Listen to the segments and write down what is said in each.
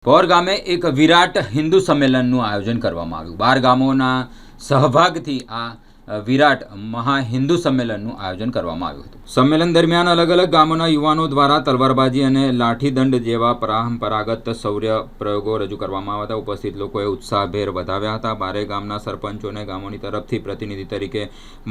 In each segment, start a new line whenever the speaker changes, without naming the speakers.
પોર ગામે એક વિરાટ હિન્દુ સંમેલનનું આયોજન કરવામાં આવ્યું। 12 ગામોના સહભાગથી આ વિરાટ મહા હિન્દુ સંમેલનનું આયોજન કરવામાં આવ્યું હતું। સંમેલન દરમિયાન અલગ અલગ ગામોના યુવાનો દ્વારા તલવારબાજી અને લાઠીદંડ જેવા પરંપરાગત શૌર્ય પ્રયોગો રજૂ કરવામાં આવ્યા હતા। ઉપસ્થિત લોકોએ ઉત્સાહભેર વધાવ્યા હતા। 12 ગામના સરપંચોને ગામોની તરફથી પ્રતિનિધિ તરીકે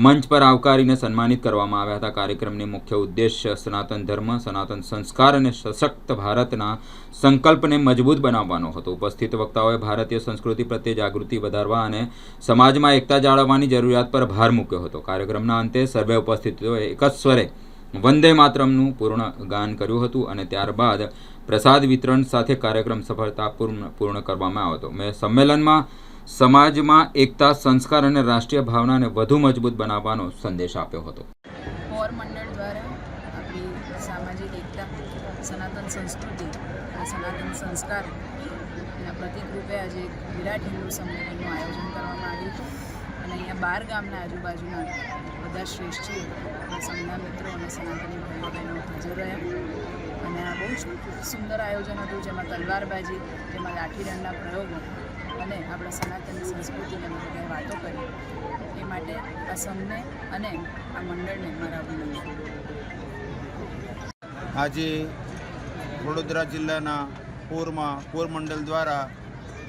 મંચ પર આવકારીને સન્માનિત કરવામાં આવ્યા હતા। કાર્યક્રમની મુખ્ય ઉદ્દેશ્ય સનાતન ધર્મ, સનાતન સંસ્કાર અને સશક્ત ભારતના સંકલ્પને મજબૂત બનાવવાનો હતો। ઉપસ્થિત વક્તાઓએ ભારતીય સંસ્કૃતિ પ્રત્યે જાગૃતિ વધારવા અને સમાજમાં એકતા જાળવવાની જરૂરિયાત પર ભાર મૂક્યો હતો। કાર્યક્રમના અંતે સર્વે ઉપસ્થિતોએ એક જ સ્વરે વંદે માતરમનું પૂર્ણ ગાન કર્યું હતું અને ત્યારબાદ પ્રસાદ વિતરણ સાથે કાર્યક્રમ સફળતાપૂર્ણ કરવામાં આવ્યો હતો। મેં સંમેલનમાં સમાજમાં એકતા, સંસ્કાર અને રાષ્ટ્રીય ભાવનાને વધુ મજબૂત બનાવવાનો સંદેશ આપ્યો હતો।
પોર મંડળ દ્વારા આપણી સામાજિક એકતા, સનાતન સંસ્કૃતિ અને સનાતન સંસ્કાર એના પ્રતિક રૂપે આજે એક વિરાટ હિન્દુ સંમેલનનું આયોજન કરવામાં આવ્યું હતું અને અહીંયા 12 ગામના આજુબાજુના બધા શ્રેષ્ઠીઓ, સંઘના મિત્રો અને સનાતની ભાઈઓ બહેનો હાજર રહ્યા અને આ બહુ જ સુંદર આયોજન હતું, જેમાં તલવારબાજી, જેમાં લાઠીદંડના પ્રયોગો અને આપણા સનાતનની સંસ્કૃતિને બધાએ વાતો કરી। એ માટે આ સંઘને અને આ મંડળને મારા અભિનંદન।
આજે વડોદરા જિલ્લાના પોરમાં પોર મંડળ દ્વારા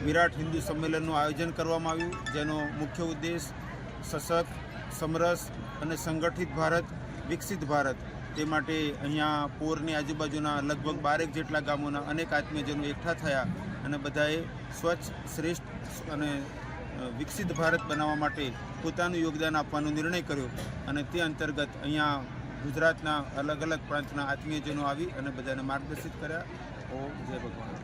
વિરાટ હિન્દુ સંમેલનનું આયોજન કરવામાં આવ્યું, જેનો મુખ્ય ઉદ્દેશ સશક્ત, સમરસ અને સંગઠિત ભારત, વિકસિત ભારત, તે માટે અહીંયા પોરની આજુબાજુના લગભગ 12 જેટલા ગામોના અનેક આત્મીયજનો એકઠા થયા અને બધાએ સ્વચ્છ, શ્રેષ્ઠ અને વિકસિત ભારત બનાવવા માટે પોતાનું યોગદાન આપવાનો નિર્ણય કર્યો અને તે અંતર્ગત અહીંયા ગુજરાતના અલગ અલગ પ્રાંતના આત્મીયજનો આવી અને બધાને માર્ગદર્શિત કર્યા। ઓમ જય ભગવાન।